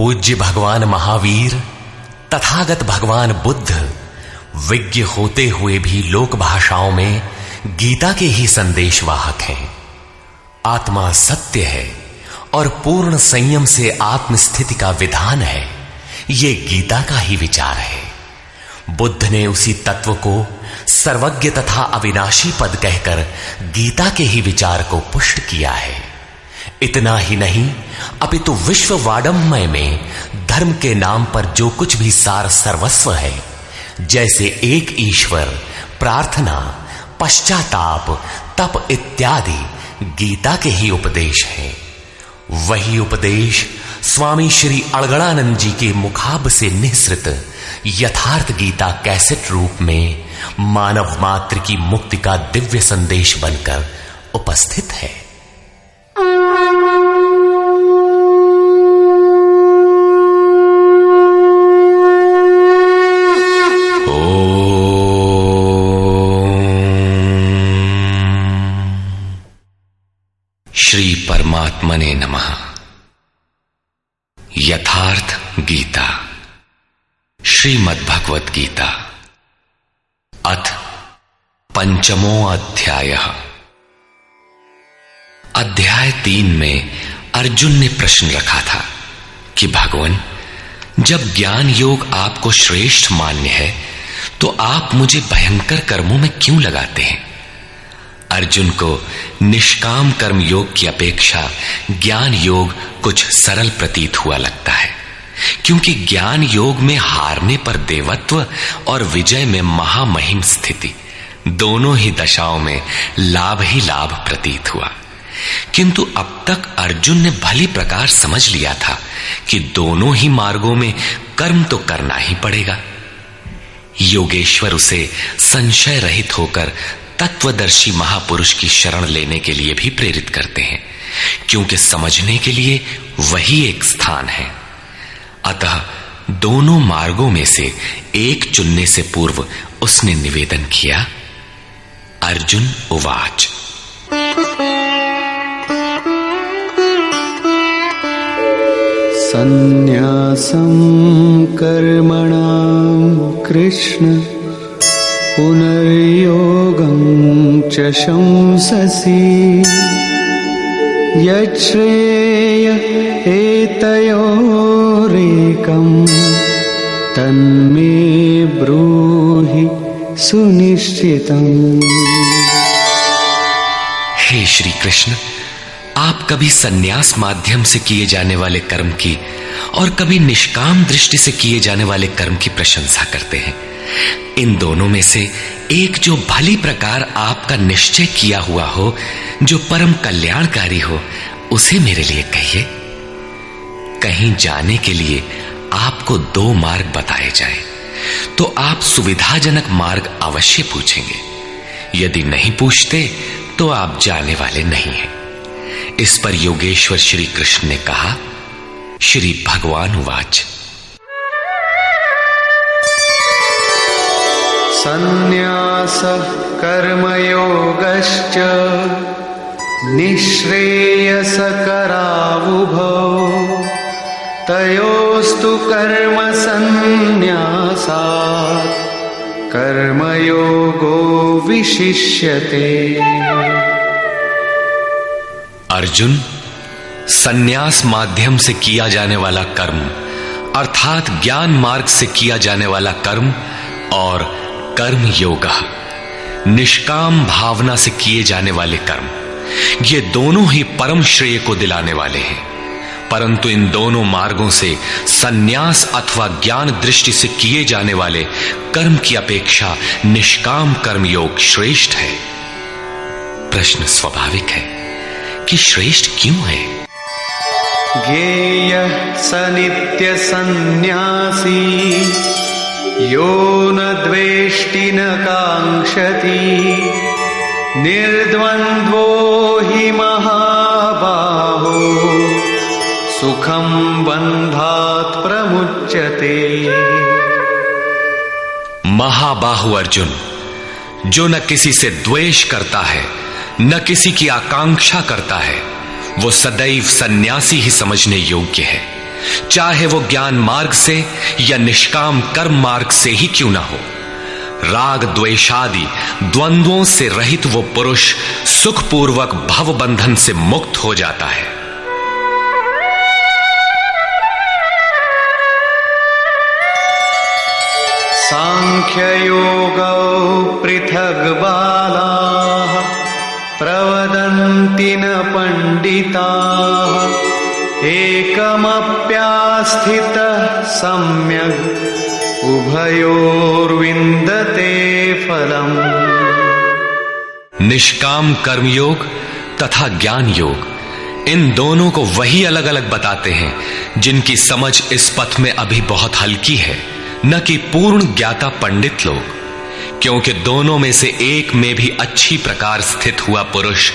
पूज्य भगवान महावीर तथागत भगवान बुद्ध विज्ञ होते हुए भी लोक भाषाओं में गीता के ही संदेशवाहक हैं। आत्मा सत्य है और पूर्ण संयम से आत्मस्थिति का विधान है, ये गीता का ही विचार है। बुद्ध ने उसी तत्व को सर्वज्ञ तथा अविनाशी पद कहकर गीता के ही विचार को पुष्ट किया है। इतना ही नहीं, अपितु विश्व वाडम्मय में धर्म के नाम पर जो कुछ भी सार सर्वस्व है, जैसे एक ईश्वर, प्रार्थना, पश्चाताप, तप इत्यादि गीता के ही उपदेश हैं। वही उपदेश स्वामी श्री अड़गड़ानंद जी के मुखाब से निःसृत यथार्थ गीता कैसेट रूप में मानव मात्र की मुक्ति का दिव्य संदेश बनकर उपस्थित है। श्री परमात्मने नमः। यथार्थ गीता, श्रीमद् भगवत गीता, अथ पंचमो अध्यायः। अध्याय 3 में अर्जुन ने प्रश्न रखा था कि भगवान, जब ज्ञान योग आपको श्रेष्ठ मान्य है तो आप मुझे भयंकर कर्मों में क्यों लगाते हैं? अर्जुन को निष्काम कर्म योग की अपेक्षा ज्ञान योग कुछ सरल प्रतीत हुआ लगता है, क्योंकि ज्ञान योग में हारने पर देवत्व और विजय में महामहिम स्थिति, दोनों ही दशाओं में लाभ ही लाभ प्रतीत हुआ। किंतु अब तक अर्जुन ने भली प्रकार समझ लिया था कि दोनों ही मार्गों में कर्म तो करना ही पड़ेगा। योगेश्वर उसे संशय रहित होकर तत्वदर्शी महापुरुष की शरण लेने के लिए भी प्रेरित करते हैं, क्योंकि समझने के लिए वही एक स्थान है। अतः दोनों मार्गों में से एक चुनने से पूर्व उसने निवेदन किया। अर्जुन उवाच। संन्यासं कर्मणां कृष्ण पुनर्योगं च शंससि यच्छ्रेय एतयोरेकं तन्मे ब्रूहि सुनिश्चितम्। हे श्री कृष्ण, आप कभी संन्यास माध्यम से किए जाने वाले कर्म की और कभी निष्काम दृष्टि से किए जाने वाले कर्म की प्रशंसा करते हैं। इन दोनों में से एक जो भली प्रकार आपका निश्चय किया हुआ हो, जो परम कल्याणकारी हो, उसे मेरे लिए कहिए। कहीं जाने के लिए आपको 2 मार्ग बताए जाए तो आप सुविधाजनक मार्ग अवश्य पूछेंगे। यदि नहीं पूछते तो आप जाने वाले नहीं हैं। इस पर योगेश्वर श्री कृष्ण ने कहा। श्री भगवान उवाच। संन्यासः कर्मयोगश्च निःश्रेयसकरावुभौ तयोस्तु कर्म संन्यासात् कर्मयोगो विशिष्यते। अर्जुन, संन्यास माध्यम से किया जाने वाला कर्म अर्थात ज्ञान मार्ग से किया जाने वाला कर्म और कर्म योग निष्काम भावना से किए जाने वाले कर्म, ये दोनों ही परम श्रेय को दिलाने वाले हैं। परंतु इन दोनों मार्गों से संन्यास अथवा ज्ञान दृष्टि से किए जाने वाले कर्म की अपेक्षा निष्काम कर्म योग श्रेष्ठ है। प्रश्न स्वाभाविक है कि श्रेष्ठ क्यों है? ज्ञेयः स नित्य सन्न्यासी यो न द्वेष्टि न कांक्षति निर्द्वन्द्वो हि महाबाहो सुखं बन्धात् प्रमुच्यते। महाबाहु अर्जुन, जो न किसी से द्वेष करता है न किसी की आकांक्षा करता है, वो सदैव सन्यासी ही समझने योग्य है, चाहे वो ज्ञान मार्ग से या निष्काम कर्म मार्ग से ही क्यों ना हो। राग द्वेषादि द्वंद्वों से रहित वो पुरुष सुखपूर्वक भव बंधन से मुक्त हो जाता है। सांख्ययोगौ पृथग् बालाः प्रवदन्ति न पंडिताः एकमप्यास्थितः सम्यग् उभयोर्विन्दते फलम्। निष्काम कर्मयोग तथा ज्ञान योग, इन दोनों को वही अलग अलग बताते हैं जिनकी समझ इस पथ में अभी बहुत हल्की है, न कि पूर्ण ज्ञाता पंडित लोग। क्योंकि दोनों में से एक में भी अच्छी प्रकार स्थित हुआ पुरुष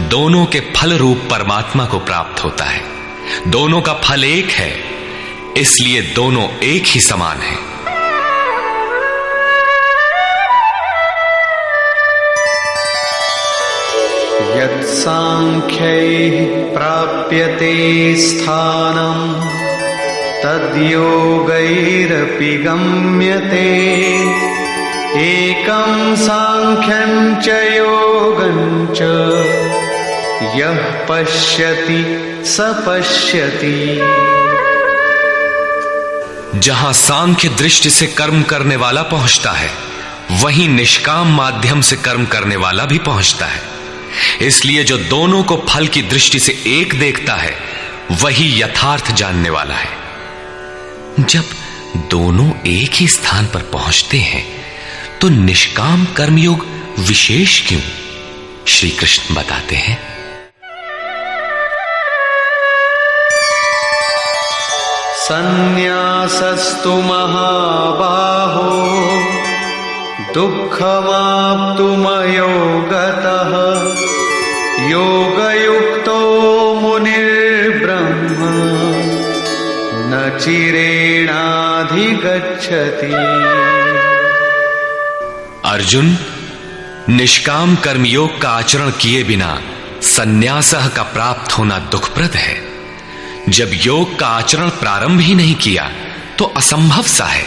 दोनों के फल रूप परमात्मा को प्राप्त होता है। दोनों का फल एक है, इसलिए दोनों एक ही समान है। यत् सांख्यैः प्राप्यते स्थानम् तद्योगैरपि गम्यते। एकं सांख्यं च योगं च यः पश्यति स पश्यति। जहां सांख्य दृष्टि से कर्म करने वाला पहुंचता है, वहीं निष्काम माध्यम से कर्म करने वाला भी पहुंचता है। इसलिए जो दोनों को फल की दृष्टि से एक देखता है, वही यथार्थ जानने वाला है। जब दोनों एक ही स्थान पर पहुंचते हैं, तो निष्काम कर्मयोग विशेष क्यों? श्री कृष्ण बताते हैं, संन्यासस्तु महाबाहो दुःखमाप्तुमयो गतः योगयुक्तो मुनिर्ब्रह्म न चिरेणाधिगच्छति। अर्जुन, निष्काम कर्मयोग का आचरण किए बिना संन्यासः का प्राप्त होना दुखप्रद है। जब योग का आचरण प्रारंभ ही नहीं किया तो असंभव सा है।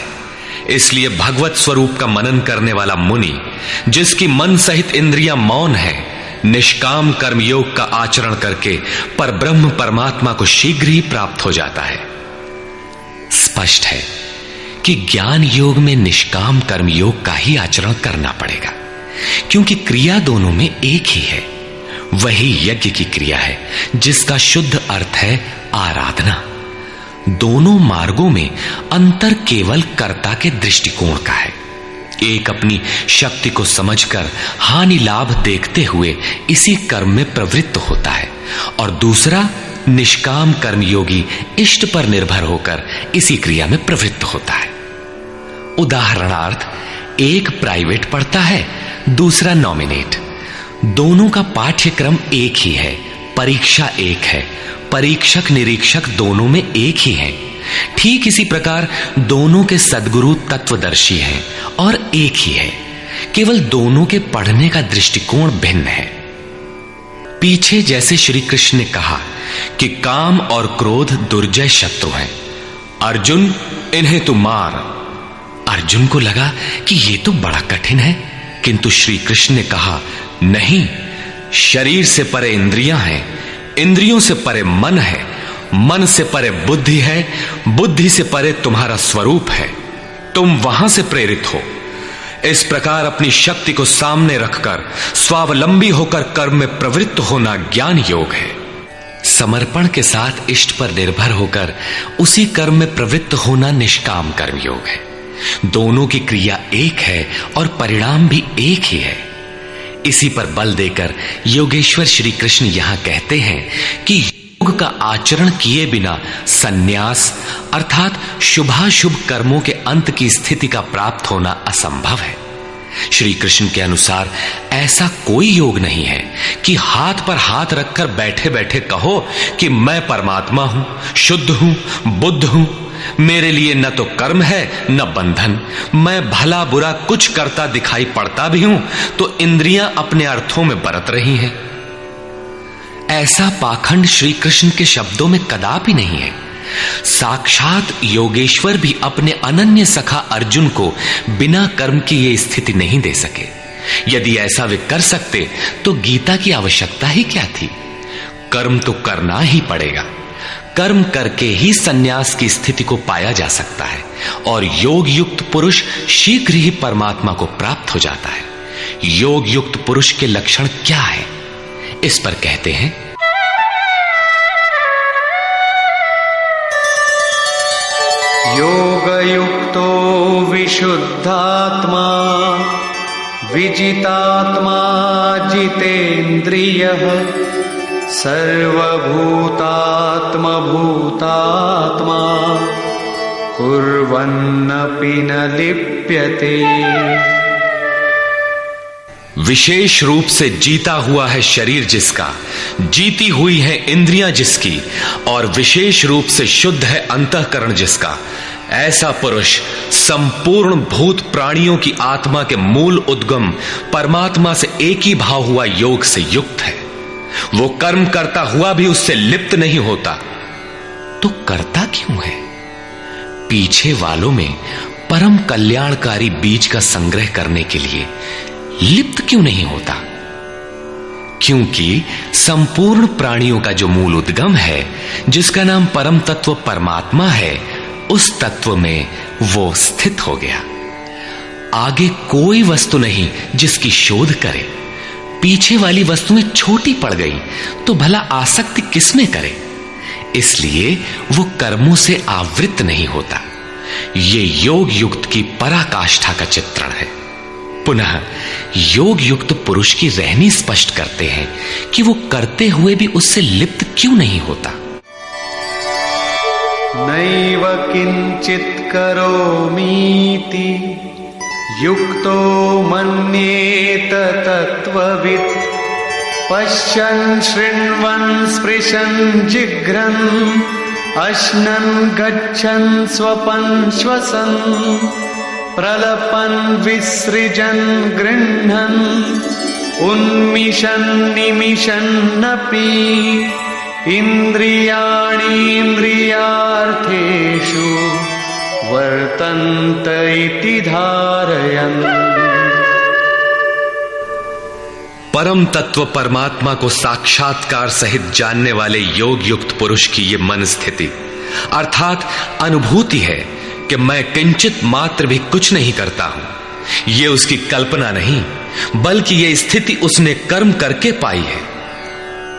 इसलिए भगवत स्वरूप का मनन करने वाला मुनि, जिसकी मन सहित इंद्रियां मौन है, निष्काम कर्मयोग का आचरण करके परब्रह्म परमात्मा को शीघ्र ही प्राप्त हो जाता है। स्पष्ट है कि ज्ञान योग में निष्काम कर्मयोग का ही आचरण करना पड़ेगा, क्योंकि क्रिया दोनों में एक ही है। वही यज्ञ की क्रिया है, जिसका शुद्ध अर्थ है आराधना। दोनों मार्गों में अंतर केवल कर्ता के दृष्टिकोण का है। एक अपनी शक्ति को समझकर हानि लाभ देखते हुए इसी कर्म में प्रवृत्त होता है, और दूसरा निष्काम कर्मयोगी इष्ट पर निर्भर होकर इसी क्रिया में प्रवृत्त होता है। उदाहरणार्थ, एक प्राइवेट पढ़ता है, दूसरा नॉमिनेट। दोनों का पाठ्यक्रम एक ही है, परीक्षा एक है, परीक्षक निरीक्षक दोनों में एक ही है। ठीक इसी प्रकार दोनों के सद्गुरु तत्वदर्शी हैं और एक ही है, केवल दोनों के पढ़ने का दृष्टिकोण भिन्न है। पीछे जैसे श्री कृष्ण ने कहा कि काम और क्रोध दुर्जय शत्रु हैं, अर्जुन इन्हें तू मार। अर्जुन को लगा कि ये तो बड़ा कठिन है, किंतु श्री कृष्ण ने कहा, नहीं, शरीर से परे इंद्रियां हैं, इंद्रियों से परे मन है, मन से परे बुद्धि है, बुद्धि से परे तुम्हारा स्वरूप है। तुम वहां से प्रेरित हो। इस प्रकार अपनी शक्ति को सामने रखकर स्वावलंबी होकर कर्म में प्रवृत्त होना ज्ञान योग है। समर्पण के साथ इष्ट पर निर्भर होकर उसी कर्म में प्रवृत्त होना निष्काम कर्म योग है। दोनों की क्रिया एक है और परिणाम भी एक ही है। इसी पर बल देकर योगेश्वर श्री कृष्ण यहां कहते हैं कि योग का आचरण किए बिना सन्यास अर्थात शुभाशुभ कर्मों के अंत की स्थिति का प्राप्त होना असंभव है। श्री कृष्ण के अनुसार ऐसा कोई योग नहीं है कि हाथ पर हाथ रखकर बैठे बैठे कहो कि मैं परमात्मा हूं, शुद्ध हूं, बुद्ध हूं, मेरे लिए न तो कर्म है न बंधन, मैं भला बुरा कुछ करता दिखाई पड़ता भी हूं तो इंद्रियां अपने अर्थों में बरत रही हैं। ऐसा पाखंड श्री कृष्ण के शब्दों में कदापि नहीं है। साक्षात योगेश्वर भी अपने अनन्य सखा अर्जुन को बिना कर्म की ये स्थिति नहीं दे सके। यदि ऐसा वे कर सकते तो गीता की आवश्यकता ही क्या थी। कर्म तो करना ही पड़ेगा। कर्म करके ही सन्यास की स्थिति को पाया जा सकता है और योग युक्त पुरुष शीघ्र ही परमात्मा को प्राप्त हो जाता है। योग युक्त पुरुष के लक्षण क्या है, इस पर कहते हैं, योगयुक्तो विशुद्धात्मा विजितात्मा जितेन्द्रियः सर्वभूतात्मा भूतात्मा कुर्वन्नपि न लिप्यते। विशेष रूप से जीता हुआ है शरीर जिसका, जीती हुई है इंद्रियां जिसकी, और विशेष रूप से शुद्ध है अंतःकरण जिसका, ऐसा पुरुष संपूर्ण भूत प्राणियों की आत्मा के मूल उद्गम परमात्मा से एक ही भाव हुआ योग से युक्त है। वो कर्म करता हुआ भी उससे लिप्त नहीं होता। तो करता क्यों है? पीछे वालों में परम कल्याणकारी बीज का संग्रह करने के लिए लिप्त क्यों नहीं होता? क्योंकि संपूर्ण प्राणियों का जो मूल उद्गम है, जिसका नाम परम तत्व परमात्मा है, उस तत्व में वो स्थित हो गया। आगे कोई वस्तु नहीं जिसकी शोध करे। पीछे वाली वस्तुएं छोटी पड़ गई तो भला आसक्ति किसमें करे? इसलिए वो कर्मों से आवृत्त नहीं होता। ये योग युक्त की पराकाष्ठा का चित्रण है। पुनः योग युक्त पुरुष की रहनी स्पष्ट करते हैं कि वो करते हुए भी उससे लिप्त क्यों नहीं होता। नैव किंचित करोमीति युक्तो मन्येत तत्त्ववित् पश्यन् शृण्वन् स्पृशन् जिघ्रन् अश्नन् गच्छन् स्वपन् श्वसन् प्रलपन् विसृजन् गृह्णन् उन्मिषन् निमिषन्नपि इन्द्रियाणीन्द्रियार्थेषु वर्तन्त इति धारयन्। परम तत्व परमात्मा को साक्षात्कार सहित जानने वाले योग युक्त पुरुष की ये मन स्थिति अर्थात अनुभूति है कि मैं किंचित मात्र भी कुछ नहीं करता हूं। ये उसकी कल्पना नहीं, बल्कि ये स्थिति उसने कर्म करके पाई है।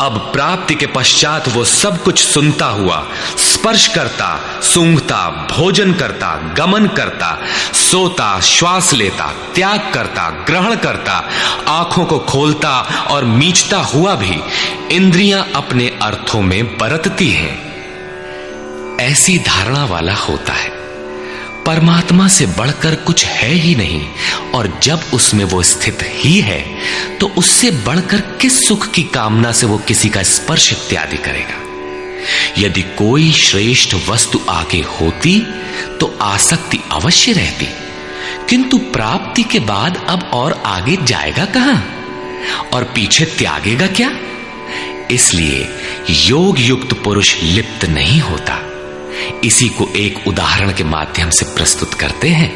अब प्राप्ति के पश्चात वो सब कुछ सुनता हुआ, स्पर्श करता, सूंघता, भोजन करता, गमन करता, सोता, श्वास लेता, त्याग करता, ग्रहण करता, आंखों को खोलता और मीचता हुआ भी इंद्रियां अपने अर्थों में बरतती हैं। ऐसी धारणा वाला होता है परमात्मा से बढ़कर कुछ है ही नहीं, और जब उसमें वो स्थित ही है तो उससे बढ़कर किस सुख की कामना से वो किसी का स्पर्श इत्यादि करेगा। यदि कोई श्रेष्ठ वस्तु आगे होती तो आसक्ति अवश्य रहती, किंतु प्राप्ति के बाद अब और आगे जाएगा कहां और पीछे त्यागेगा क्या? इसलिए योग युक्त पुरुष लिप्त नहीं होता। इसी को एक उदाहरण के माध्यम से प्रस्तुत करते हैं।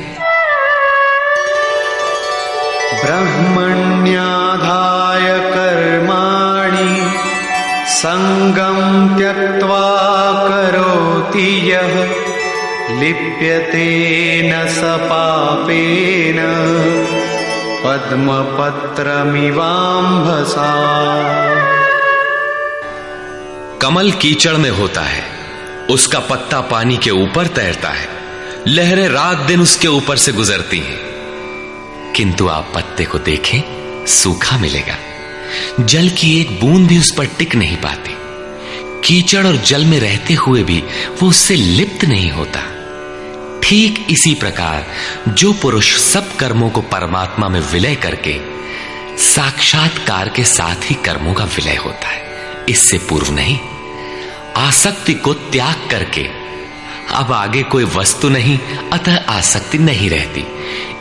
ब्रह्मण्याधाय कर्माणि संगं त्यक्त्वा करोति यः लिप्यते न स पापेन पद्मपत्रमिवाम्भसा। कमल कीचड़ में होता है, उसका पत्ता पानी के ऊपर तैरता है, लहरें रात दिन उसके ऊपर से गुजरती हैं, किंतु आप पत्ते को देखें, सूखा मिलेगा। जल की एक बूंद भी उस पर टिक नहीं पाती। कीचड़ और जल में रहते हुए भी वो उससे लिप्त नहीं होता। ठीक इसी प्रकार जो पुरुष सब कर्मों को परमात्मा में विलय करके साक्षात्कार के साथ ही कर्मों का विलय होता है, इससे पूर्व नहीं। आसक्ति को त्याग करके अब आगे कोई वस्तु नहीं, अतः आसक्ति नहीं रहती,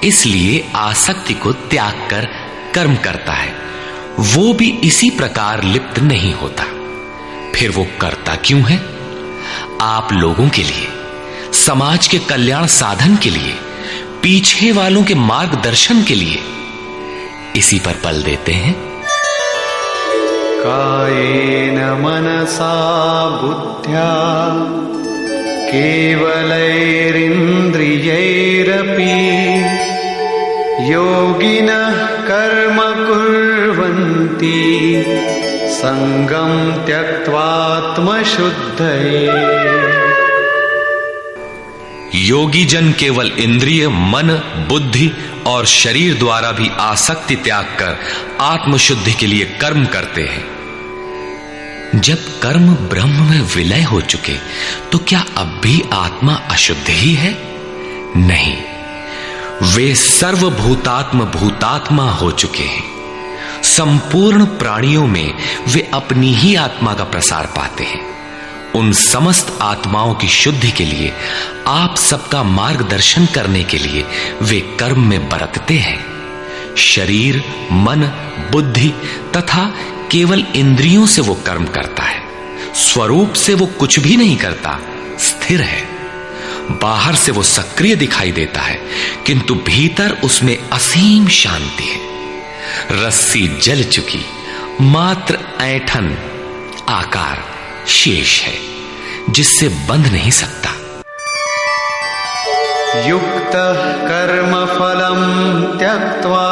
इसलिए आसक्ति को त्याग कर कर्म करता है। वो भी इसी प्रकार लिप्त नहीं होता। फिर वो करता क्यों है? आप लोगों के लिए, समाज के कल्याण साधन के लिए, पीछे वालों के मार्गदर्शन के लिए इसी पर बल देते हैं। कायेन मनसा बुद्ध्या केवलैरिन्द्रियैरपि योगिनः कर्म कुर्वन्ति संगम त्यक्त्वात्मशुद्धये। योगी जन केवल इंद्रिय, मन, बुद्धि और शरीर द्वारा भी आसक्ति त्याग कर आत्मशुद्धि के लिए कर्म करते हैं। जब कर्म ब्रह्म में विलय हो चुके तो क्या अब भी आत्मा अशुद्ध ही है? नहीं, वे सर्वभूतात्म भूतात्मा हो चुके हैं। संपूर्ण प्राणियों में वे अपनी ही आत्मा का प्रसार पाते हैं। उन समस्त आत्माओं की शुद्धि के लिए, आप सबका मार्गदर्शन करने के लिए वे कर्म में बरतते हैं। शरीर, मन, बुद्धि तथा केवल इंद्रियों से वो कर्म करता है। स्वरूप से वो कुछ भी नहीं करता, स्थिर है। बाहर से वो सक्रिय दिखाई देता है, किंतु भीतर उसमें असीम शांति है। रस्सी जल चुकी, मात्र ऐंठन आकार शेष है, जिससे बंध नहीं सकता। युक्तः कर्म फलं त्यक्त्वा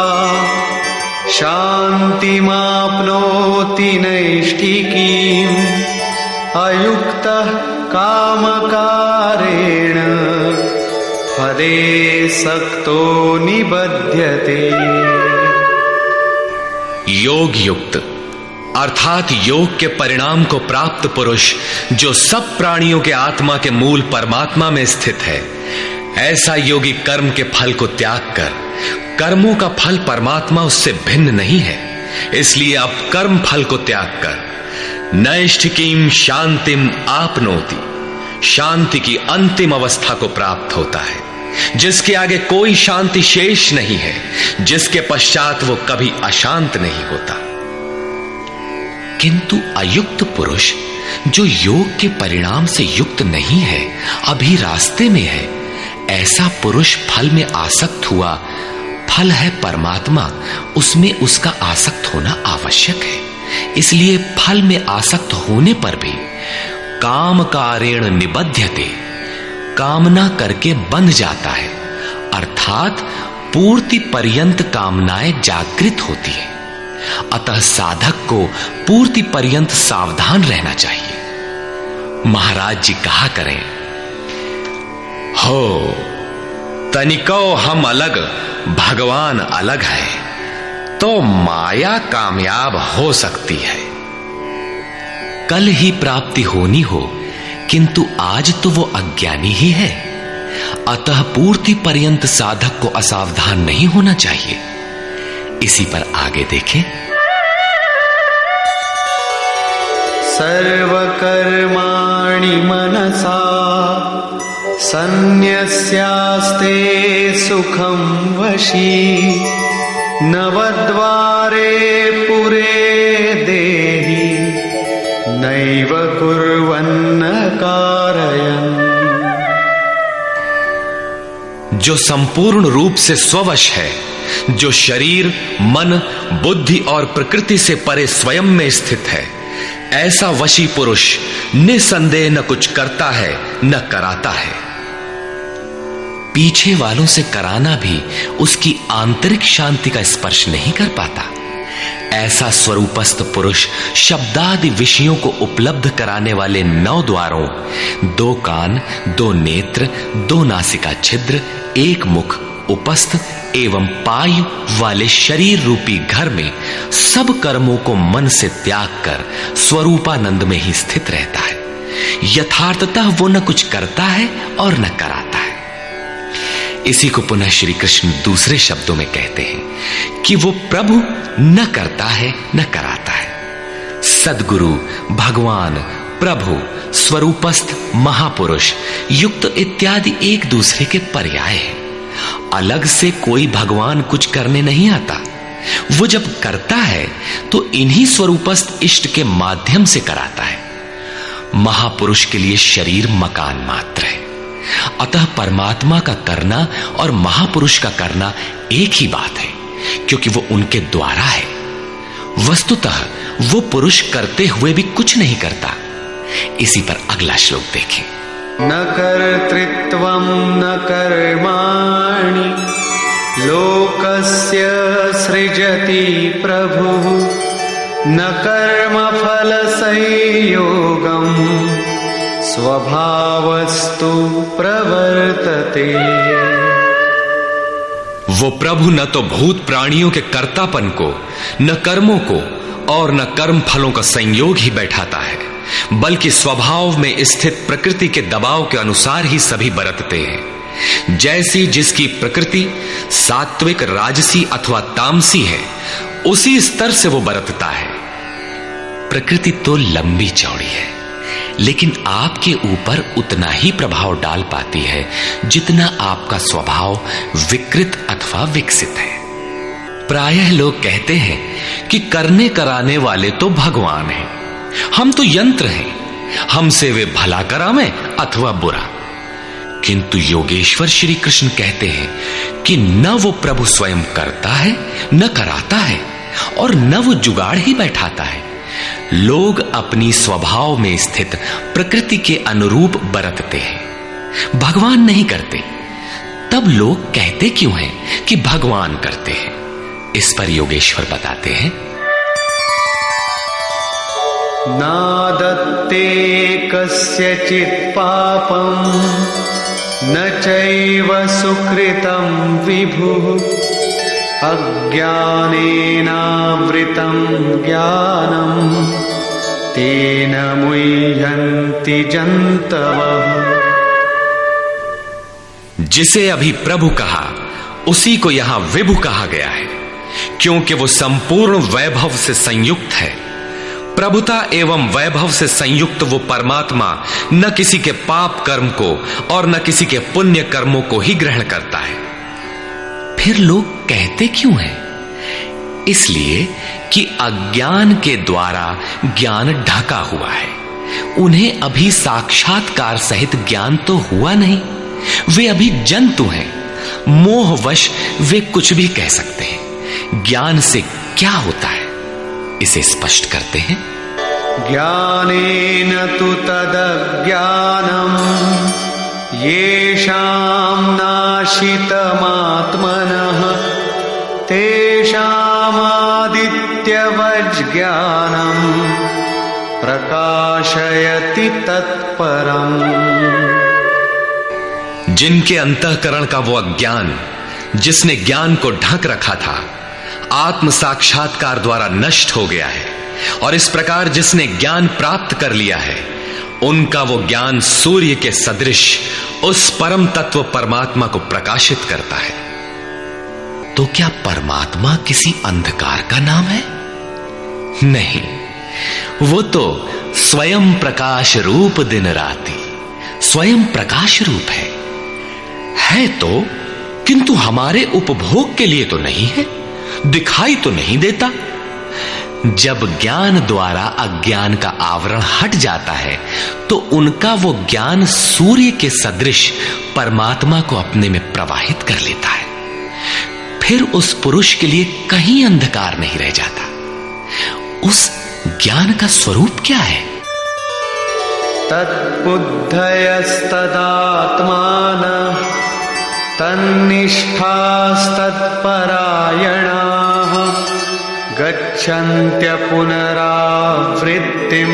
शान्तिमाप्नोति नैष्ठिकीम् अयुक्तः कामकारेण फले सक्तो निबध्यते। योग युक्त अर्थात योग के परिणाम को प्राप्त पुरुष जो सब प्राणियों के आत्मा के मूल परमात्मा में स्थित है, ऐसा योगी कर्म के फल को त्याग कर, कर्मों का फल परमात्मा उससे भिन्न नहीं है, इसलिए अब कर्म फल को त्याग कर नैष्ठिकीम शांतिम आपनोति, शांति की अंतिम अवस्था को प्राप्त होता है, जिसके आगे कोई शांति शेष नहीं है, जिसके पश्चात वो कभी अशांत नहीं होता। किंतु अयुक्त पुरुष जो योग के परिणाम से युक्त नहीं है, अभी रास्ते में है, ऐसा पुरुष फल में आसक्त हुआ। फल है परमात्मा, उसमें उसका आसक्त होना आवश्यक है, इसलिए फल में आसक्त होने पर भी काम कारेण निबध्यते, कामना करके बंध जाता है, अर्थात पूर्ति पर्यंत कामनाएं जागृत होती है। अतः साधक को पूर्ति पर्यंत सावधान रहना चाहिए। महाराज जी कहा करें, हो तनिको हम अलग, भगवान अलग है, तो माया कामयाब हो सकती है। कल ही प्राप्ति होनी हो, किंतु आज तो वो अज्ञानी ही है। अतः पूर्ति पर्यंत साधक को असावधान नहीं होना चाहिए। इसी पर आगे देखें। सर्वकर्माणि मनसा सन्न्यस्यास्ते सुखं वशी नवद्वारे पुरे देहि नैव कुर्वन्न कारयन्। जो संपूर्ण रूप से स्ववश है, जो शरीर, मन, बुद्धि और प्रकृति से परे स्वयं में स्थित है, ऐसा वशी पुरुष निसंदेह न कुछ करता है न कराता है। पीछे वालों से कराना भी उसकी आंतरिक शांति का स्पर्श नहीं कर पाता। ऐसा स्वरूपस्थ पुरुष शब्दादि विषयों को उपलब्ध कराने वाले 9 द्वारों, 2 कान, 2 नेत्र, 2 नासिका छिद्र, 1 मुख, उपस्थ एवं पायु वाले शरीर रूपी घर में सब कर्मों को मन से त्याग कर स्वरूपानंद में ही स्थित रहता है। यथार्थतः वो न कुछ करता है और न कराता है। इसी को पुनः श्री कृष्ण दूसरे शब्दों में कहते हैं कि वो प्रभु न करता है न कराता है। सद्गुरु, भगवान, प्रभु, स्वरूपस्थ, महापुरुष, युक्त इत्यादि एक दूसरे के पर्याय हैं। अलग से कोई भगवान कुछ करने नहीं आता। वो जब करता है तो इन्हीं स्वरूपस्थ इष्ट के माध्यम से कराता है। महापुरुष के लिए शरीर मकान मात्र है। अतः परमात्मा का करना और महापुरुष का करना एक ही बात है, क्योंकि वो उनके द्वारा है। वस्तुतः वो पुरुष करते हुए भी कुछ नहीं करता। इसी पर अगला श्लोक देखें। न कर्तृत्वं न कर्माणि लोकस्य सृजति प्रभुः न कर्मफल संयोगम् स्वभावस्तु प्रवर्तते। वो प्रभु न तो भूत प्राणियों के कर्तापन को, न कर्मों को और न कर्म फलों का संयोग ही बैठाता है, बल्कि स्वभाव में स्थित प्रकृति के दबाव के अनुसार ही सभी बरतते हैं। जैसी जिसकी प्रकृति सात्विक, राजसी अथवा तामसी है, उसी स्तर से वो बरतता है। प्रकृति तो लंबी चौड़ी है, लेकिन आपके ऊपर उतना ही प्रभाव डाल पाती है जितना आपका स्वभाव विकृत अथवा विकसित है। प्रायः लोग कहते हैं कि करने कराने वाले तो भगवान हैं, हम तो यंत्र हैं, हमसे वे भला करावें अथवा बुरा। किंतु योगेश्वर श्री कृष्ण कहते हैं कि न वो प्रभु स्वयं करता है, न कराता है, और न वो जुगाड़ ही बैठाता है। लोग अपनी स्वभाव में स्थित प्रकृति के अनुरूप बरतते हैं, भगवान नहीं करते। तब लोग कहते क्यों हैं कि भगवान करते हैं? इस पर योगेश्वर बताते हैं, नादत्ते कस्यचित् पापं न चैव सुकृतं विभुः अज्ञानेनावृतं ज्ञानं तेन मुह्यन्ति जन्तवः। जिसे अभी प्रभु कहा उसी को यहां विभु कहा गया है, क्योंकि वो संपूर्ण वैभव से संयुक्त है। प्रभुता एवं वैभव से संयुक्त वो परमात्मा न किसी के पाप कर्म को और न किसी के पुण्य कर्मों को ही ग्रहण करता है। फिर लोग कहते क्यों हैं? इसलिए कि अज्ञान के द्वारा ज्ञान ढका हुआ है। उन्हें अभी साक्षात्कार सहित ज्ञान तो हुआ नहीं, वे अभी जंतु हैं। मोहवश वे कुछ भी कह सकते हैं। ज्ञान से क्या होता है, इसे स्पष्ट करते हैं। ज्ञानेन तु तदज्ञानम् येषां नाशितमात्मनः तेषामादित्यवज्ज्ञानम् प्रकाशयति तत्परम्। जिनके अंतःकरण का वो अज्ञान, जिसने ज्ञान को ढक रखा था, आत्म साक्षात्कार द्वारा नष्ट हो गया है, और इस प्रकार जिसने ज्ञान प्राप्त कर लिया है, उनका वो ज्ञान सूर्य के सदृश उस परम तत्व परमात्मा को प्रकाशित करता है। तो क्या परमात्मा किसी अंधकार का नाम है? नहीं, वो तो स्वयं प्रकाश रूप दिन राति, स्वयं प्रकाश रूप है तो, किंतु हमारे उपभोग के लिए तो नहीं है, दिखाई तो नहीं देता। जब ज्ञान द्वारा अज्ञान का आवरण हट जाता है, तो उनका वो ज्ञान सूर्य के सदृश परमात्मा को अपने में प्रवाहित कर लेता है। फिर उस पुरुष के लिए कहीं अंधकार नहीं रह जाता। उस ज्ञान का स्वरूप क्या है? तद्बुद्धयस्तदात्मानः तन्निष्ठास्तत्परायणाः गच्छन्त्य पुनरावृत्तिं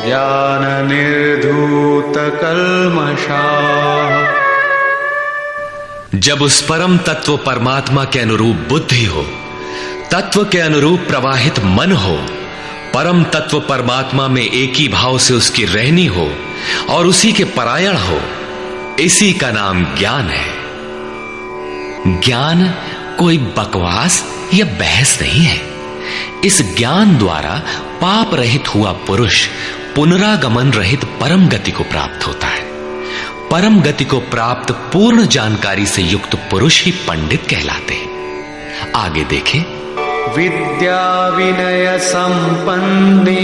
ज्ञाननिर्धूतकल्मषाः। जब उस परम तत्व परमात्मा के अनुरूप बुद्धि हो, तत्व के अनुरूप प्रवाहित मन हो, परम तत्व परमात्मा में एक ही भाव से उसकी रहनी हो और उसी के परायण हो, इसी का नाम ज्ञान है। ज्ञान कोई बकवास या बहस नहीं है। इस ज्ञान द्वारा पाप रहित हुआ पुरुष पुनरागमन रहित परम गति को प्राप्त होता है। परम गति को प्राप्त पूर्ण जानकारी से युक्त पुरुष ही पंडित कहलाते हैं। आगे देखें। विद्या विनय संपन्ने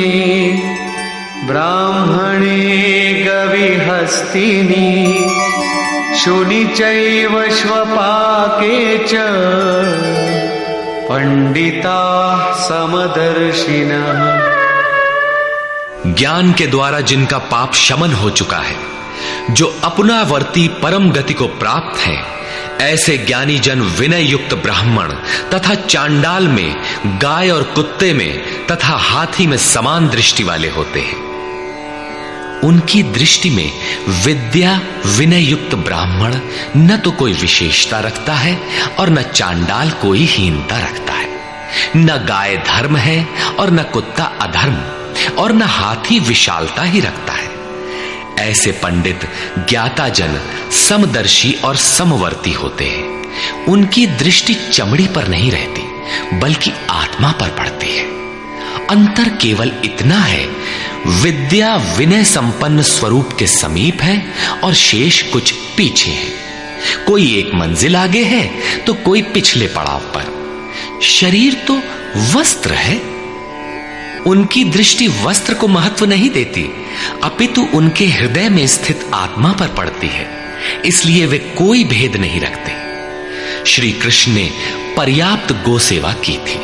ब्राह्मणे गविहस्तिनि शुनि चैव श्वपाके च पंडिताः समदर्शिनः। ज्ञान के द्वारा जिनका पाप शमन हो चुका है, जो अपनावर्ती परम गति को प्राप्त हैं, ऐसे ज्ञानी जन विनय युक्त ब्राह्मण तथा चांडाल में, गाय और कुत्ते में तथा हाथी में समान दृष्टि वाले होते हैं। उनकी दृष्टि में विद्या विनय युक्त ब्राह्मण न तो कोई विशेषता रखता है और न चांडाल कोई हीनता रखता है। न गाय धर्म है और न कुत्ता अधर्म, और न हाथी विशालता ही रखता है। ऐसे पंडित ज्ञाता जन समदर्शी और समवर्ती होते हैं। उनकी दृष्टि चमड़ी पर नहीं रहती बल्कि आत्मा पर पड़ती है। अंतर केवल इतना है, विद्या विनय संपन्न स्वरूप के समीप है और शेष कुछ पीछे है। कोई एक मंजिल आगे है तो कोई पिछले पड़ाव पर। शरीर तो वस्त्र है। उनकी दृष्टि वस्त्र को महत्व नहीं देती, अपितु उनके हृदय में स्थित आत्मा पर पड़ती है। इसलिए वे कोई भेद नहीं रखते। श्री कृष्ण ने पर्याप्त गो सेवा की थी।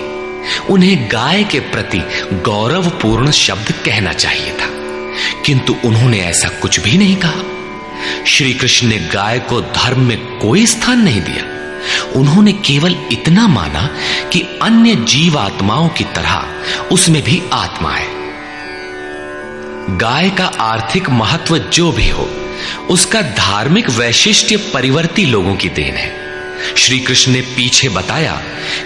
उन्हें गाय के प्रति गौरवपूर्ण शब्द कहना चाहिए था, किंतु उन्होंने ऐसा कुछ भी नहीं कहा। श्री कृष्ण ने गाय को धर्म में कोई स्थान नहीं दिया। उन्होंने केवल इतना माना कि अन्य जीवात्माओं की तरह उसमें भी आत्मा है। गाय का आर्थिक महत्व जो भी हो, उसका धार्मिक वैशिष्ट्य परिवर्ती लोगों की देन है। श्री कृष्ण ने पीछे बताया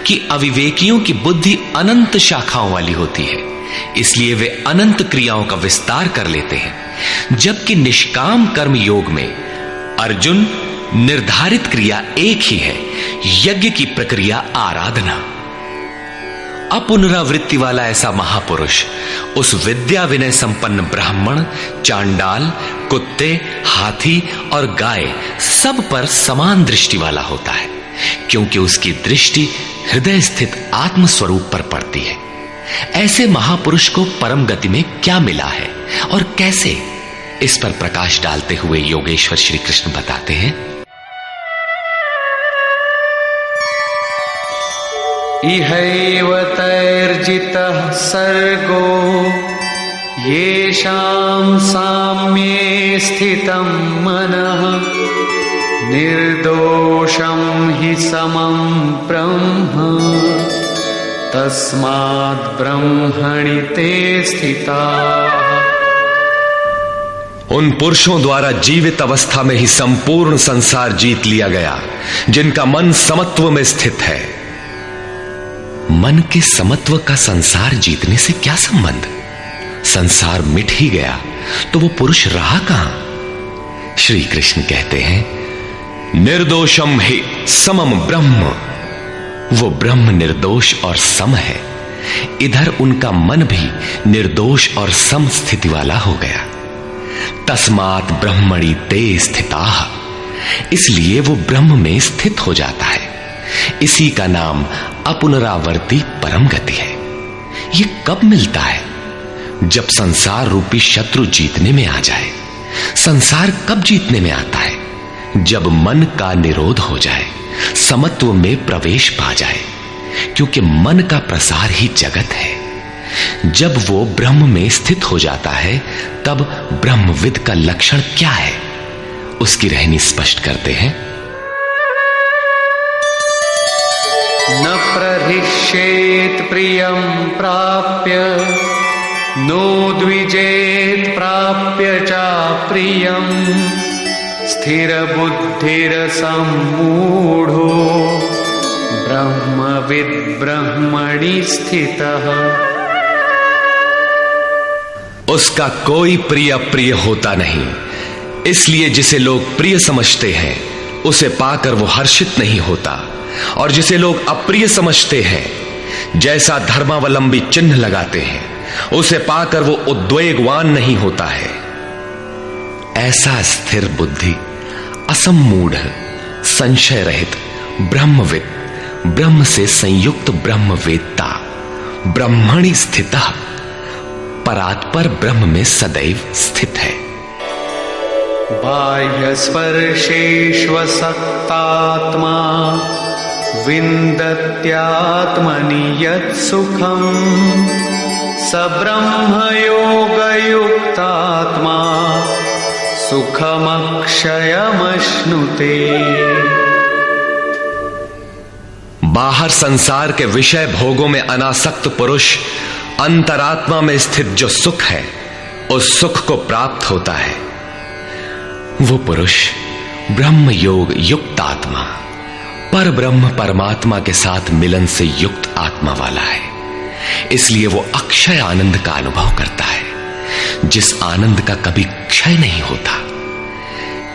कि अविवेकियों की बुद्धि अनंत शाखाओं वाली होती है, इसलिए वे अनंत क्रियाओं का विस्तार कर लेते हैं। जबकि निष्काम कर्म योग में अर्जुन निर्धारित क्रिया एक ही है, यज्ञ की प्रक्रिया आराधना। अपुनरावृत्ति वाला ऐसा महापुरुष उस विद्या विनय संपन्न ब्राह्मण, चांडाल, कुत्ते, हाथी और गाय सब पर समान दृष्टि वाला होता है, क्योंकि उसकी दृष्टि हृदय स्थित आत्म स्वरूप पर पड़ती है। ऐसे महापुरुष को परम गति में क्या मिला है और कैसे, इस पर प्रकाश डालते हुए योगेश्वर श्री कृष्ण बताते हैं। इहैव तैर्जितः सर्गो येषां साम्ये स्थितं मनः निर्दोषं हि समं ब्रह्म तस्माद् ब्रह्मणि ते स्थिताः। उन पुरुषों द्वारा जीवित अवस्था में ही संपूर्ण संसार जीत लिया गया, जिनका मन समत्व में स्थित है। मन के समत्व का संसार जीतने से क्या संबंध? संसार मिट ही गया तो वो पुरुष रहा कहां? श्री कृष्ण कहते हैं, निर्दोषम हि समम ब्रह्म। वो ब्रह्म निर्दोष और सम है। इधर उनका मन भी निर्दोष और सम स्थिति वाला हो गया। तस्मात् ब्रह्मणि ते स्थिताः, इसलिए वो ब्रह्म में स्थित हो जाता है। इसी का नाम अपुनरावर्ती परम गति है। ये कब मिलता है? जब संसार रूपी शत्रु जीतने में आ जाए। संसार कब जीतने में आता है? जब मन का निरोध हो जाए, समत्व में प्रवेश पा जाए, क्योंकि मन का प्रसार ही जगत है। जब वो ब्रह्म में स्थित हो जाता है, तब ब्रह्मविद का लक्षण क्या है, उसकी रहनी स्पष्ट करते हैं। न प्रहिष्येत् प्रियं प्राप्य नो द्विजेत् प्राप्य चाप्रियं स्थिरबुद्धिरसम्मूढो ब्रह्मविद् ब्रह्मणि स्थितः। उसका कोई प्रिय अप्रिय होता नहीं, इसलिए जिसे लोग प्रिय समझते हैं उसे पाकर वो हर्षित नहीं होता, और जिसे लोग अप्रिय समझते हैं, जैसा धर्मावलंबी चिन्ह लगाते हैं, उसे पाकर वो उद्वेगवान नहीं होता है। ऐसा स्थिर बुद्धि, असम्मूढ़, संशय रहित ब्रह्मविद, ब्रह्म से संयुक्त ब्रह्मवेत्ता, ब्रह्मणि स्थितः, परात्पर ब्रह्म में सदैव स्थित है। बाह्य स्पर्शेष्वसक्तात्मा विन्दत्यात्मनि यत् सुखम् स ब्रह्मयोगयुक्तात्मा सुखमक्षयमश्नुते। बाहर संसार के विषय भोगों में अनासक्त पुरुष अंतरात्मा में स्थित जो सुख है उस सुख को प्राप्त होता है। वो पुरुष ब्रह्म योग युक्त आत्मा, पर ब्रह्म परमात्मा के साथ मिलन से युक्त आत्मा वाला है। इसलिए वो अक्षय आनंद का अनुभव करता है, जिस आनंद का कभी क्षय नहीं होता।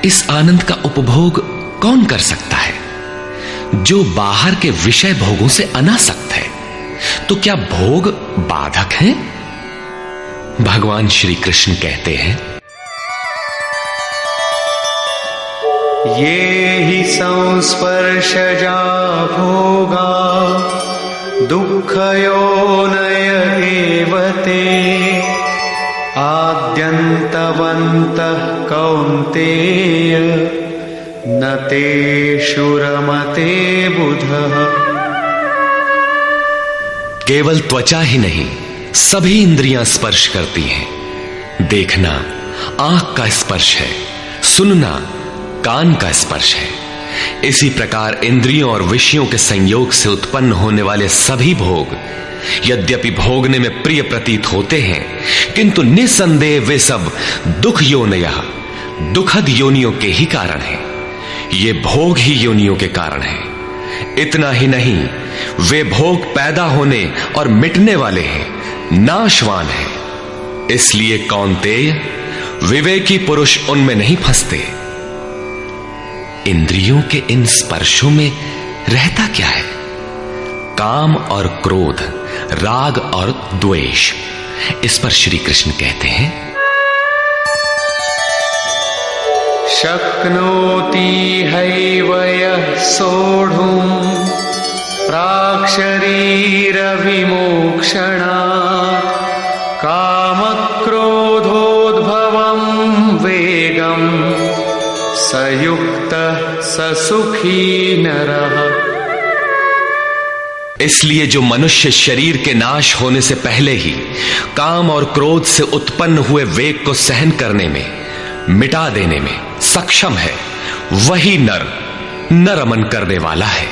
इस आनंद का उपभोग कौन कर सकता है? जो बाहर के विषय भोगों से अनासक्त है। तो क्या भोग बाधक हैं? भगवान श्री कृष्ण कहते हैं, ये हि संस्पर्शजा भोगा दुःखयोनय एव ते आद्यन्तवन्तः कौन्तेय न तेषु रमते बुधः। केवल त्वचा ही नहीं, सभी इंद्रियां स्पर्श करती हैं। देखना आंख का स्पर्श है, सुनना कान का स्पर्श है। इसी प्रकार इंद्रियों और विषयों के संयोग से उत्पन्न होने वाले सभी भोग यद्यपि भोगने में प्रिय प्रतीत होते हैं, किंतु निसंदेह वे सब दुख योनयः, दुखद योनियों के ही कारण हैं। ये भोग ही योनियों के कारण हैं। इतना ही नहीं, वे भोग पैदा होने और मिटने वाले हैं, नाशवान हैं। इसलिए कौन्तेय, विवेकी पुरुष उनमें नहीं फंसते। इंद्रियों के इन स्पर्शों में रहता क्या है? काम और क्रोध, राग और द्वेष। इस पर श्री कृष्ण कहते हैं, शक्नोति हैव यः सोढुम् प्राक्शरीरविमोक्षणात् कामक्रोधोद्भवम् वेगम् स युक्तः स सुखी नरः। इसलिए जो मनुष्य शरीर के नाश होने से पहले ही काम और क्रोध से उत्पन्न हुए वेग को सहन करने में, मिटा देने में सक्षम है, वही न रमन करने वाला है।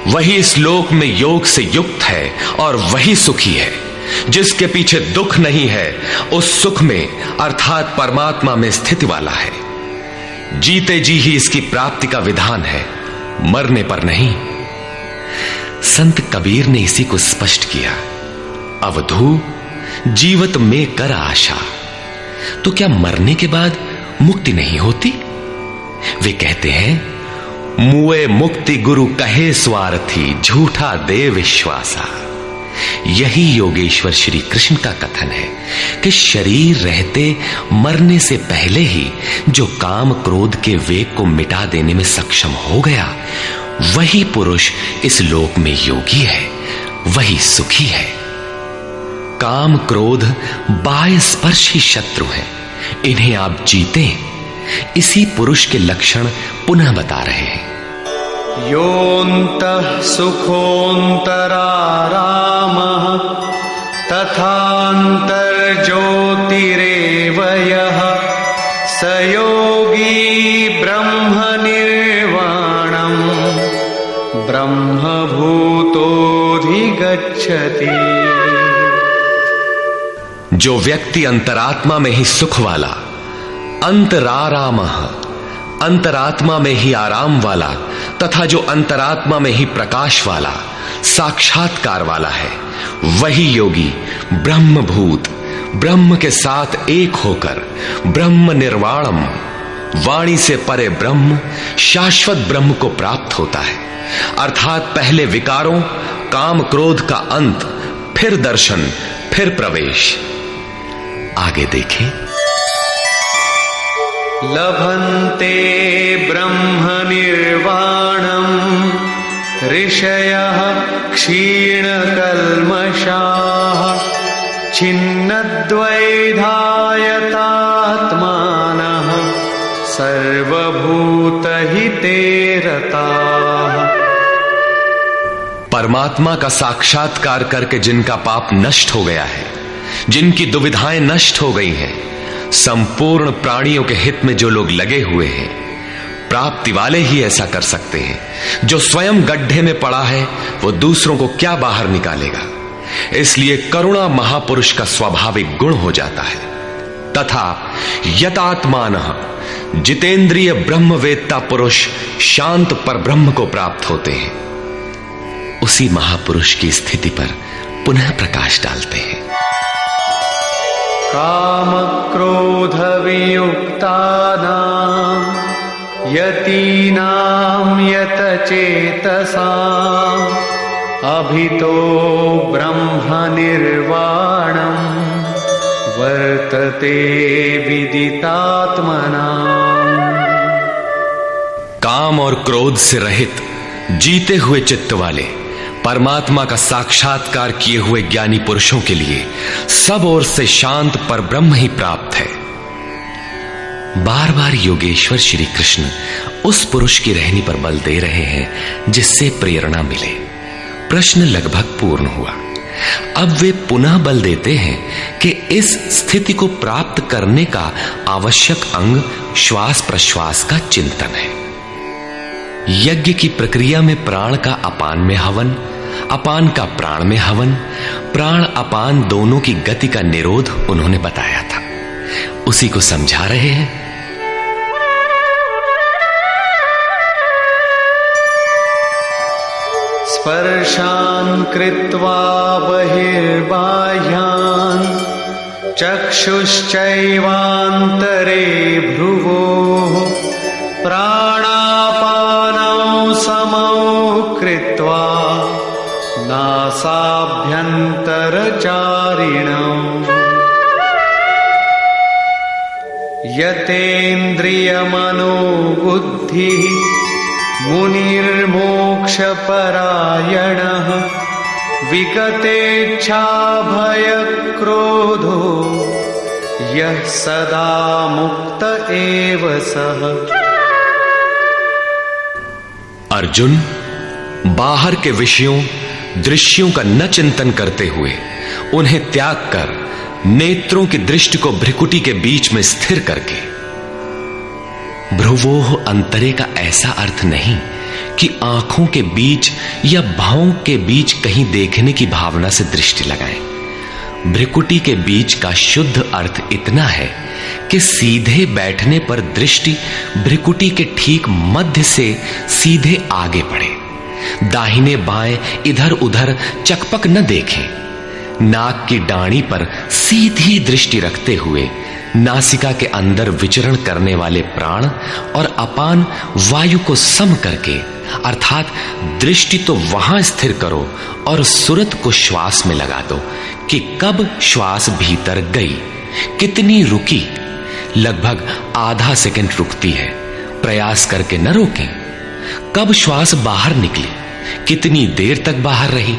वही इस लोक में योग से युक्त है और वही सुखी है। जिसके पीछे दुख नहीं है, उस सुख में अर्थात परमात्मा में स्थिति वाला है। जीते जी ही इसकी प्राप्ति का विधान है, मरने पर नहीं। संत कबीर ने इसी को स्पष्ट किया, अवधू जीवत में कर आशा। तो क्या मरने के बाद मुक्ति नहीं होती? वे कहते हैं, मुए मुक्ति गुरु कहे स्वार्थी, झूठा दे विश्वासा। यही योगेश्वर श्री कृष्ण का कथन है कि शरीर रहते मरने से पहले ही जो काम क्रोध के वेग को मिटा देने में सक्षम हो गया, वही पुरुष इस लोक में योगी है, वही सुखी है। काम क्रोध बाह्य स्पर्श ही शत्रु है, इन्हें आप जीते। इसी पुरुष के लक्षण पुनः बता रहे हैं, योऽन्तः सुखोऽन्तरारामः तथान्तर्ज्योतिरेव यः स योगी ब्रह्मनिर्वाणम् ब्रह्मभूतोऽधिगच्छति। जो व्यक्ति अंतरात्मा में ही सुख वाला, अंतरारामः, अंतरात्मा में ही आराम वाला, तथा जो अंतरात्मा में ही प्रकाश वाला, साक्षात्कार वाला है, वही योगी ब्रह्मभूत, ब्रह्म के साथ एक होकर ब्रह्म निर्वाणम, वाणी से परे ब्रह्म, शाश्वत ब्रह्म को प्राप्त होता है। अर्थात पहले विकारों, काम क्रोध का अंत, फिर दर्शन, फिर प्रवेश। आगे देखें, लभन्ते ब्रह्म निर्वाणम् ऋषयः क्षीणकल्मषाः छिन्नद्वैधायतात्मानः सर्वभूतहिते रताः। परमात्मा का साक्षात्कार करके जिनका पाप नष्ट हो गया है, जिनकी दुविधाएं नष्ट हो गई हैं, संपूर्ण प्राणियों के हित में जो लोग लगे हुए हैं, प्राप्ति वाले ही ऐसा कर सकते हैं। जो स्वयं गड्ढे में पड़ा है वो दूसरों को क्या बाहर निकालेगा। इसलिए करुणा महापुरुष का स्वाभाविक गुण हो जाता है। तथा यतात्मानः जितेंद्रिय ब्रह्मवेत्ता पुरुष शांत पर ब्रह्म को प्राप्त होते हैं। उसी महापुरुष की स्थिति पर पुनः प्रकाश डालते हैं। काम क्रोध वियुक्तानां यतीनां यतचेतसाम् अभितो ब्रह्म निर्वाणं वर्तते विदितात्मनाम्। काम और क्रोध से रहित जीते हुए चित्त वाले परमात्मा का साक्षात्कार किए हुए ज्ञानी पुरुषों के लिए सब ओर से शांत पर ब्रह्म ही प्राप्त है। बार बार योगेश्वर श्री कृष्ण उस पुरुष की रहनी पर बल दे रहे हैं जिससे प्रेरणा मिले। प्रश्न लगभग पूर्ण हुआ। अब वे पुनः बल देते हैं कि इस स्थिति को प्राप्त करने का आवश्यक अंग श्वास प्रश्वास का चिंतन है। यज्ञ की प्रक्रिया में प्राण का अपान में हवन, अपान का प्राण में हवन, प्राण अपान दोनों की गति का निरोध उन्होंने बताया था। उसी को समझा रहे हैं। स्पर्शान् कृत्वा बहिर्बाह्यान् चक्षुश्चैवान्तरे भ्रुवोः प्राणापानौ समौ कृत्वा नासाभ्यन्तरचारिणौ यतेन्द्रियमनोबुद्धिः मुनिर्मोक्षपरायणः विगतेच्छाभयक्रोधो यः सदा मुक्त एव सः। अर्जुन, बाहर के विषयों दृश्यों का न चिंतन करते हुए उन्हें त्याग कर नेत्रों की दृष्टि को भ्रिकुटी के बीच में स्थिर करके, भ्रुवोः अंतरे का ऐसा अर्थ नहीं कि आंखों के बीच या भावों के बीच कहीं देखने की भावना से दृष्टि लगाएं। भ्रिकुटी के बीच का शुद्ध अर्थ इतना है कि सीधे बैठने पर दृष्टि भ्रिकुटी के ठीक मध्य से सीधे आगे बढ़े। दाहिने बाएं इधर उधर चकपक न देखें। नाक की डाणी पर सीधी दृष्टि रखते हुए नासिका के अंदर विचरण करने वाले प्राण और अपान वायु को सम करके, अर्थात दृष्टि तो वहां स्थिर करो और सुरत को श्वास में लगा दो कि कब श्वास भीतर गई, कितनी रुकी। लगभग आधा सेकंड रुकती है, प्रयास करके न रोकें। कब श्वास बाहर निकली, कितनी देर तक बाहर रही।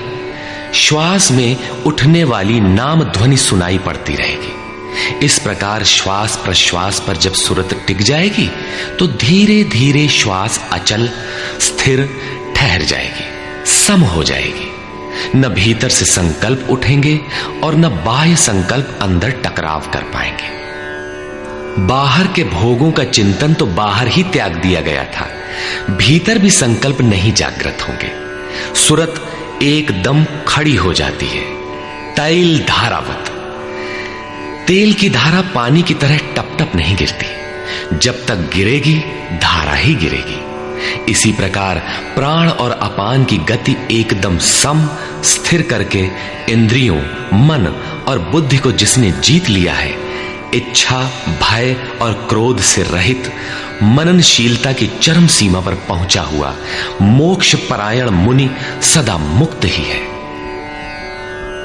श्वास में उठने वाली नाम ध्वनि सुनाई पड़ती रहेगी। इस प्रकार श्वास प्रश्वास पर जब सुरत टिक जाएगी तो धीरे धीरे श्वास अचल स्थिर ठहर जाएगी, सम हो जाएगी। न भीतर से संकल्प उठेंगे और न बाह्य संकल्प अंदर टकराव कर पाएंगे। बाहर के भोगों का चिंतन तो बाहर ही त्याग दिया गया था, भीतर भी संकल्प नहीं जागृत होंगे। सुरत एकदम खड़ी हो जाती है, तैल धारावत। तेल की धारा पानी की तरह टप टप नहीं गिरती, जब तक गिरेगी धारा ही गिरेगी। इसी प्रकार प्राण और अपान की गति एकदम सम स्थिर करके इंद्रियों, मन और बुद्धि को जिसने जीत लिया है, इच्छा, भय और क्रोध से रहित मननशीलता की चरम सीमा पर पहुंचा हुआ मोक्ष परायण मुनि सदा मुक्त ही है।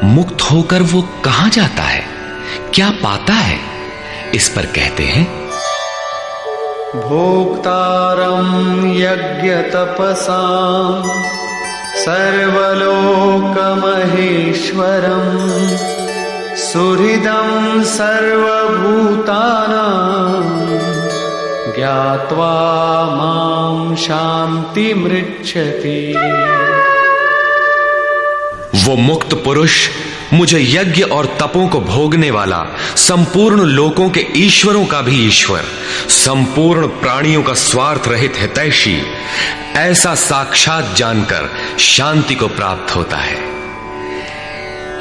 मुक्त होकर वो कहां जाता है, क्या पाता है, इस पर कहते हैं भोक्तारं यज्ञ तपसां सर्वलोकमहेश्वरं सुहृदं सर्वभूतानां ज्ञात्वा मां शान्तिमृच्छति। वो मुक्त पुरुष मुझे यज्ञ और तपों को भोगने वाला, संपूर्ण लोकों के ईश्वरों का भी ईश्वर, संपूर्ण प्राणियों का स्वार्थ रहित हितैषी, ऐसा साक्षात जानकर शांति को प्राप्त होता है।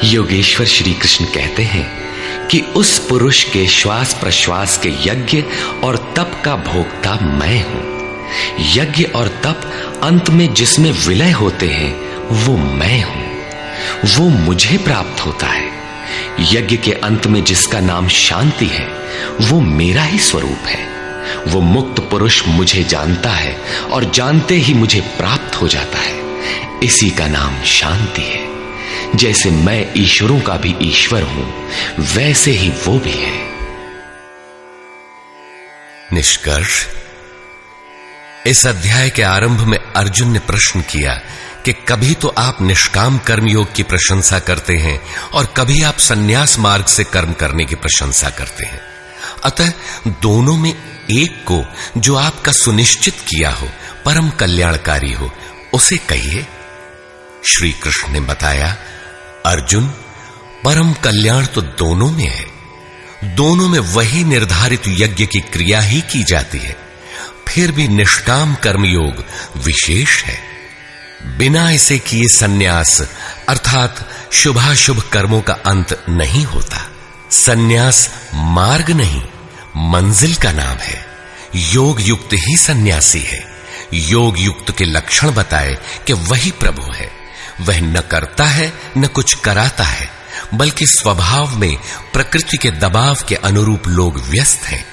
योगेश्वर श्री कृष्ण कहते हैं कि उस पुरुष के श्वास प्रश्वास के यज्ञ और तप का भोक्ता मैं हूं। यज्ञ और तप अंत में जिसमें विलय होते हैं वो मैं हूं, वो मुझे प्राप्त होता है। यज्ञ के अंत में जिसका नाम शांति है वो मेरा ही स्वरूप है। वो मुक्त पुरुष मुझे जानता है और जानते ही मुझे प्राप्त हो जाता है। इसी का नाम शांति है। जैसे मैं ईश्वरों का भी ईश्वर हूं, वैसे ही वो भी है। निष्कर्ष, इस अध्याय के आरंभ में अर्जुन ने प्रश्न किया कि कभी तो आप निष्काम कर्मयोग की प्रशंसा करते हैं और कभी आप संन्यास मार्ग से कर्म करने की प्रशंसा करते हैं। अतः दोनों में एक को जो आपका सुनिश्चित किया हो, परम कल्याणकारी हो, उसे कहिए। श्री कृष्ण ने बताया, अर्जुन, परम कल्याण तो दोनों में है। दोनों में वही निर्धारित यज्ञ की क्रिया ही की जाती है। फिर भी निष्काम कर्मयोग विशेष है। बिना इसे किए सन्यास अर्थात शुभाशुभ कर्मों का अंत नहीं होता। सन्यास मार्ग नहीं, मंजिल का नाम है। योग युक्त ही सन्यासी है। योग युक्त के लक्षण बताए कि वही प्रभु है। वह न करता है न कुछ कराता है, बल्कि स्वभाव में प्रकृति के दबाव के अनुरूप लोग व्यस्त हैं।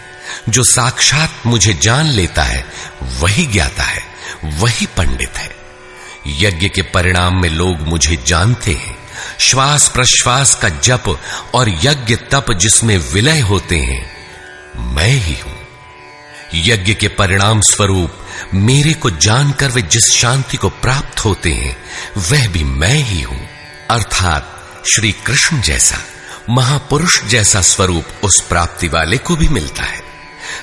जो साक्षात मुझे जान लेता है वही ज्ञाता है, वही पंडित है। यज्ञ के परिणाम में लोग मुझे जानते हैं। श्वास प्रश्वास का जप और यज्ञ तप जिसमें विलय होते हैं, मैं ही हूं। यज्ञ के परिणाम स्वरूप मेरे को जानकर वे जिस शांति को प्राप्त होते हैं, वह भी मैं ही हूं। अर्थात श्री कृष्ण जैसा महापुरुष जैसा स्वरूप उस प्राप्ति वाले को भी मिलता है।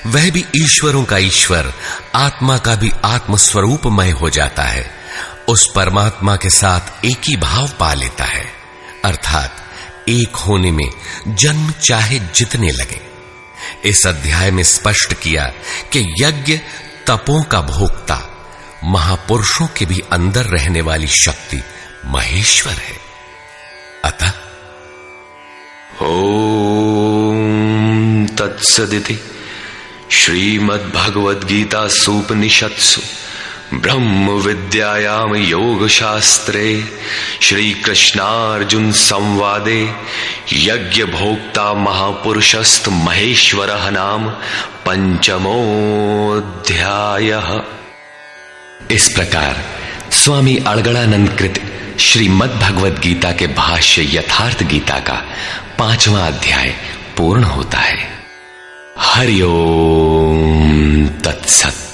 वह भी ईश्वरों का ईश्वर, आत्मा का भी आत्म स्वरूपमय हो जाता है। उस परमात्मा के साथ एक ही भाव पा लेता है। अर्थात एक होने में जन्म चाहे जितने लगे। इस अध्याय में स्पष्ट किया कि यज्ञ तपों का भोक्ता महापुरुषों के भी अंदर रहने वाली शक्ति महेश्वर है। अतः ओम तत्सदिति श्रीमद्भगवद्गीतासु उपनिषत्सु ब्रह्म विद्यायाम योग शास्त्रे श्री कृष्णार्जुन संवादे यज्ञ भोक्ता महापुरुषस्त महेश्वरः नाम पंचमोऽध्यायः। इस प्रकार स्वामी अड़गड़ानंद कृत श्रीमद् भगवद गीता के भाष्य यथार्थ गीता का 5वां अध्याय पूर्ण होता है। हरि ओम तत्सत।